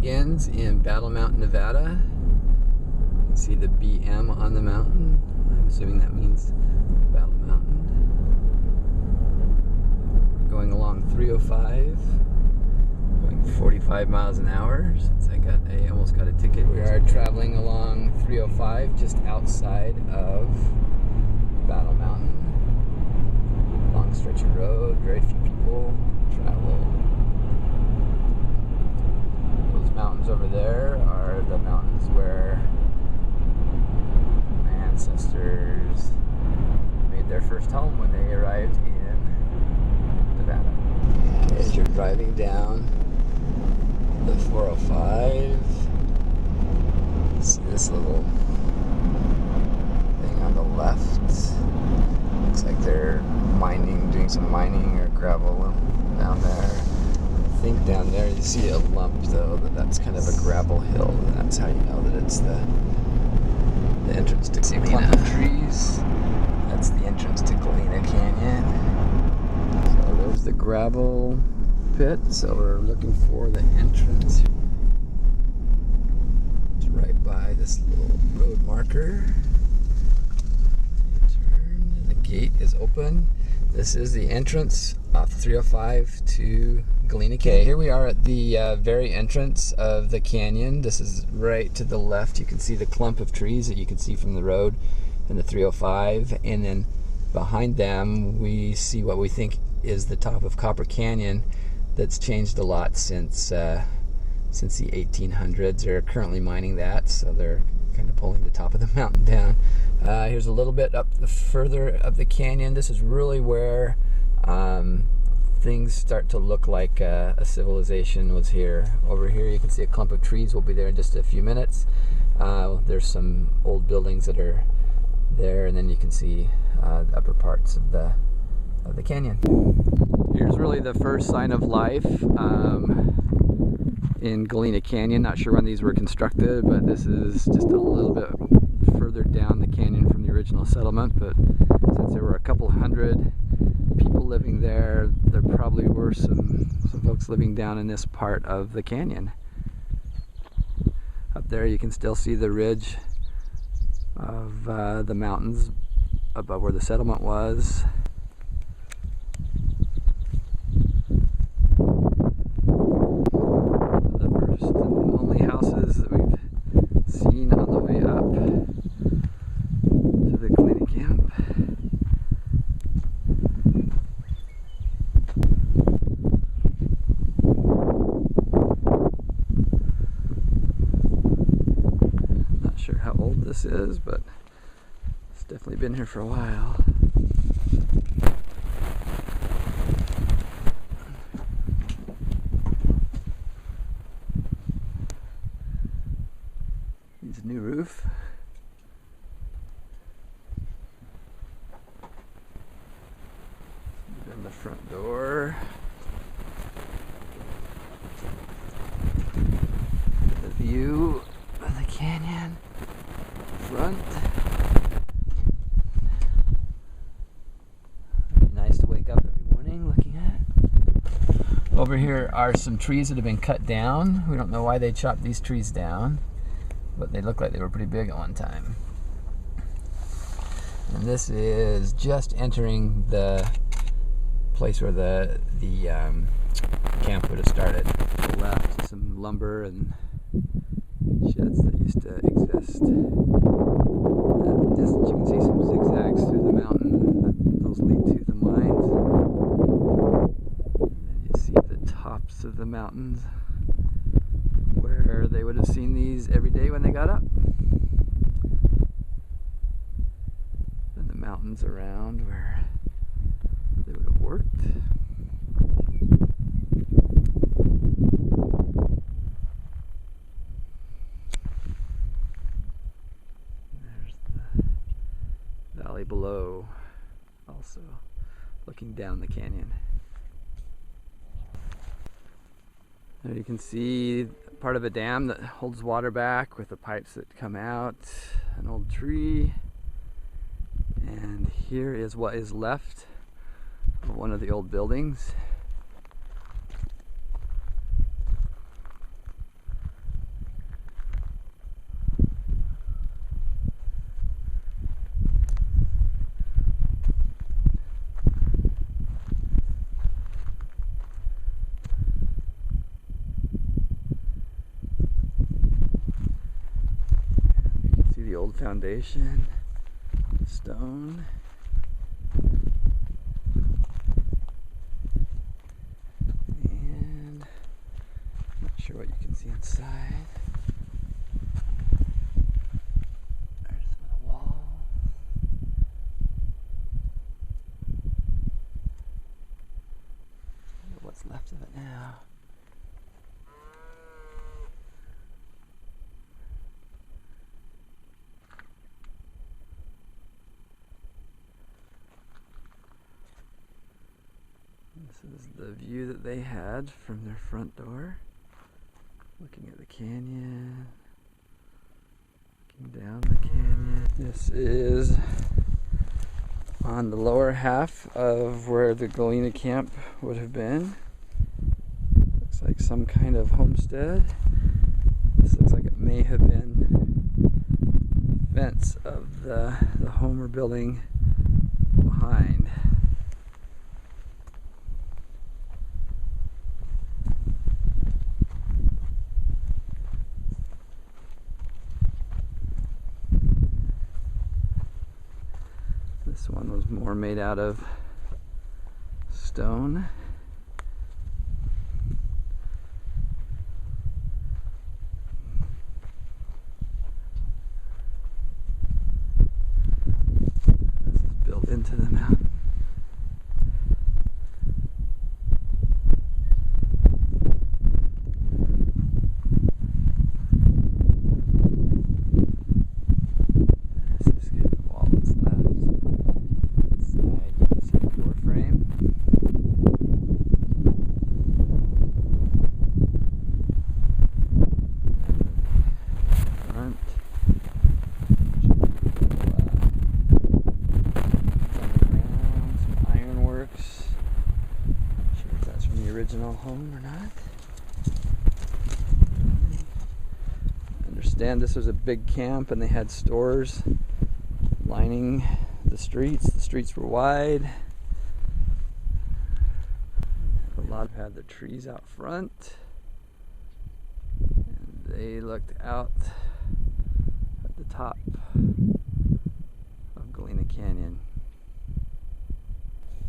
begins in Battle Mountain, Nevada. You can see the BM on the mountain. I'm assuming that means Battle Mountain. We're going along 305, going 45 miles an hour since I almost got a ticket. We are traveling along 305 just outside of Battle Mountain. Long stretch of road, very few people travel. Those mountains over there are the mountains where my ancestors made their first home when they arrived in Nevada. As you're driving down the 405, see this little thing on the left. Looks like they're doing some mining or gravel down there. I think down there you see a lump though, that's kind of a gravel hill, and that's how you know that it's the entrance to Galena. Clump of trees. That's the entrance to Galena Canyon. So there's the gravel pit, so we're looking for the entrance. It's right by this little road marker. The gate is open. This is the entrance off 305 to Galena Canyon. Okay, here we are at the very entrance of the canyon. This is right to the left. You can see the clump of trees that you can see from the road and the 305. And then behind them, we see what we think is the top of Copper Canyon that's changed a lot since the 1800s. They're currently mining that, so they're kind of pulling the top of the mountain down. Here's a little bit up the further of the canyon. This is really where things start to look like a civilization was here. Over here you can see a clump of trees. We'll be there in just a few minutes. There's some old buildings that are there, and then you can see the upper parts of the canyon. Here's really the first sign of life in Galena Canyon. Not sure when these were constructed, but this is just a little bit further down the canyon from the original settlement. But since there were a couple hundred people living there, there probably were some folks living down in this part of the canyon. Up there you can still see the ridge of the mountains above where the settlement was. That we've seen on the way up to the Galena camp. Not sure how old this is, but it's definitely been here for a while. New roof. Then the front door. The view of the canyon. Front. Nice to wake up every morning looking at. Over here are some trees that have been cut down. We don't know why they chopped these trees down, but they look like they were pretty big at one time. And this is just entering the place where the camp would have started. To the left, some lumber and sheds that used to exist. Just, you can see some zigzags through the mountain. Those lead to the mines. And then you see the tops of the mountains, where they would have seen these every day when they got up. And the mountains around where they would have worked. There's the valley below, also looking down the canyon. There you can see part of a dam that holds water back with the pipes that come out, an old tree, and here is what is left of one of the old buildings. foundation, stone. And not sure what you can see inside. There's the wall. What's left of it now? This is the view that they had from their front door, looking at the canyon, looking down the canyon. This is on the lower half of where the Galena camp would have been. Looks like some kind of homestead. This looks like it may have been the fence of the home we're building behind. This one was more made out of stone. This is built into the mountain. Original home or not. I understand this was a big camp and they had stores lining the streets. The streets were wide. A lot had the trees out front and they looked out at the top of Galena Canyon.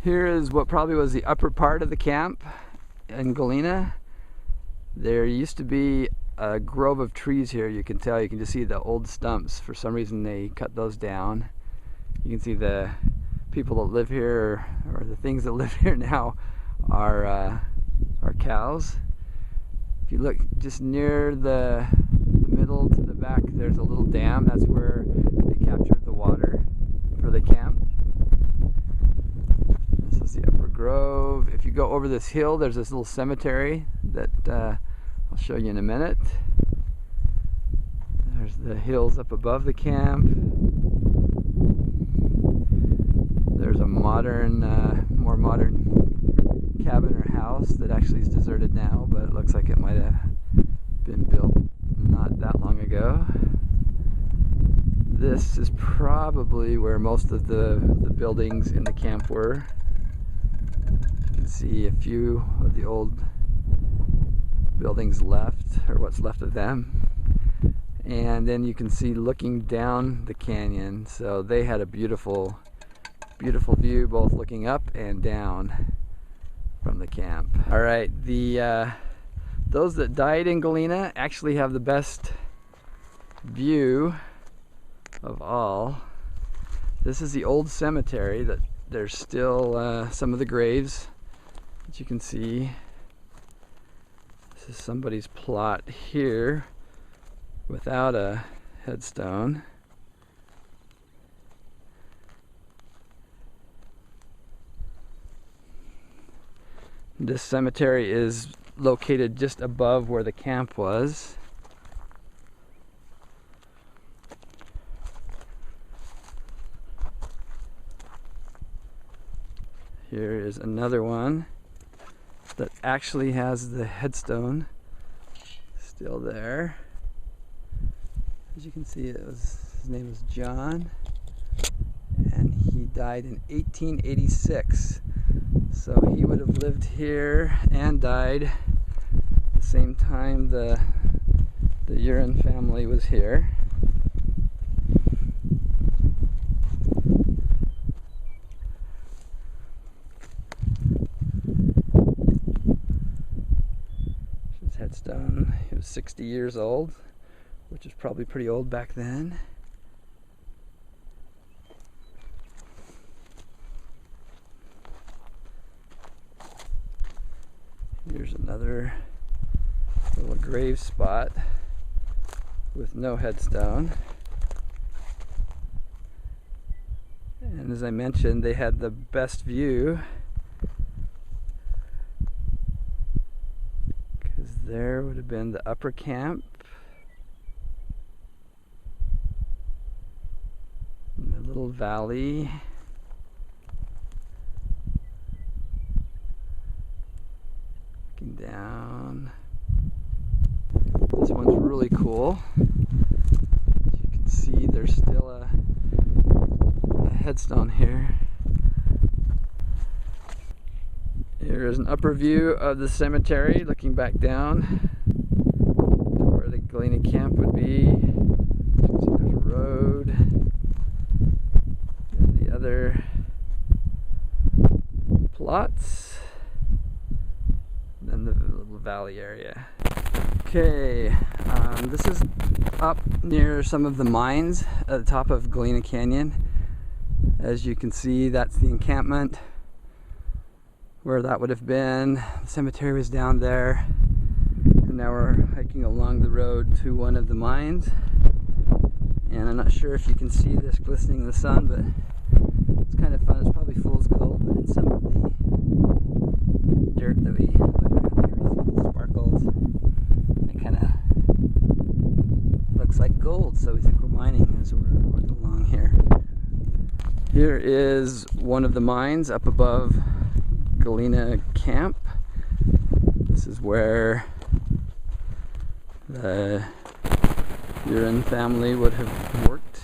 Here is what probably was the upper part of the camp in Galena. There used to be a grove of trees here. You can tell, you can just see the old stumps. For some reason they cut those down. You can see the people that live here, or the things that live here now, are cows. If you look just near the middle to the back, there's a little dam. That's where they captured the water for the camp. This is the upper grove. If you go over this hill, there's this little cemetery that I'll show you in a minute. There's the hills up above the camp. There's a modern, more modern cabin or house that actually is deserted now, but it looks like it might have been built not that long ago. This is probably where most of the buildings in the camp were. You can see a few of the old buildings left, or what's left of them. And then you can see looking down the canyon. So they had a beautiful, beautiful view, both looking up and down from the camp. All right, those that died in Galena actually have the best view of all. This is the old cemetery. That there's still some of the graves that you can see. This is somebody's plot here without a headstone. This cemetery is located just above where the camp was. Here is another one that actually has the headstone still there. As you can see, his name was John, and he died in 1886. So he would have lived here and died at the same time the Urin family was here. headstone. He was 60 years old, which is probably pretty old back then. Here's another little grave spot with no headstone. And as I mentioned, they had the best view, because there would have been the upper camp and the little valley. Looking down. This one's really cool. As you can see, there's still a headstone here. Here is an upper view of the cemetery, looking back down to where the Galena camp would be. See, there's a road, and the other plots, and then the little valley area. Okay, this is up near some of the mines at the top of Galena Canyon. As you can see, that's the encampment where that would have been. The cemetery was down there, and now we're hiking along the road to one of the mines. And I'm not sure if you can see this glistening in the sun, but it's kind of fun. It's probably fool's gold, but in some of the dirt that we look around here, we see the sparkles. It kind of looks like gold, so we think we're mining as we're walking along here. Here is one of the mines up above Galena camp. This is where the Uren family would have worked.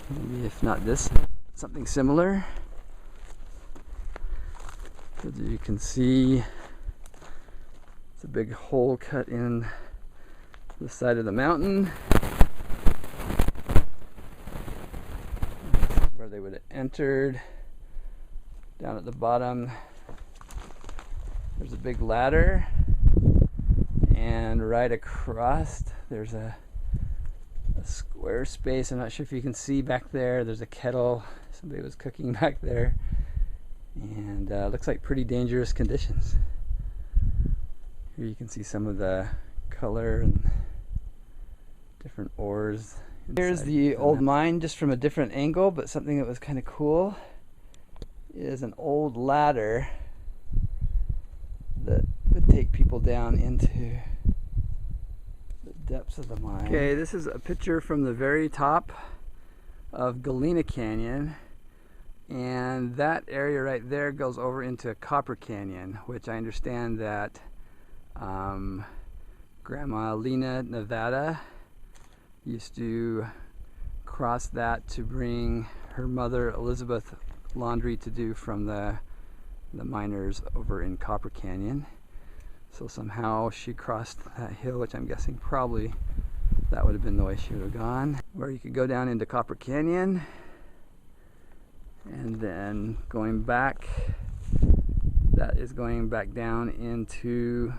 Maybe if not this, something similar. As you can see, it's a big hole cut in the side of the mountain. Where they would have entered. Down at the bottom, there's a big ladder, and right across there's a square space. I'm not sure if you can see back there. There's a kettle. Somebody was cooking back there, and looks like pretty dangerous conditions. Here you can see some of the color and different ores. Here's the old mine, just from a different angle, but something that was kind of cool is an old ladder that would take people down into the depths of the mine. Okay, this is a picture from the very top of Galena Canyon, and that area right there goes over into Copper Canyon, which I understand that Grandma Lena, Nevada, used to cross that to bring her mother Elizabeth laundry to do from the miners over in Copper Canyon. So somehow she crossed that hill, which I'm guessing probably that would have been the way she would have gone. Where you could go down into Copper Canyon, and then going back, that is going back down into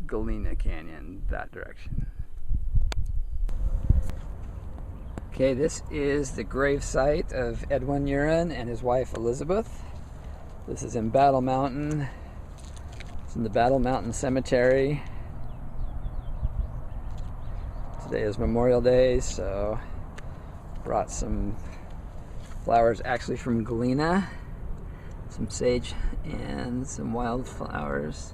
Galena Canyon, that direction. Okay, this is the grave site of Edwin Uren and his wife Elizabeth. This is in Battle Mountain. It's in the Battle Mountain Cemetery. Today is Memorial Day, so brought some flowers actually from Galena, some sage and some wildflowers.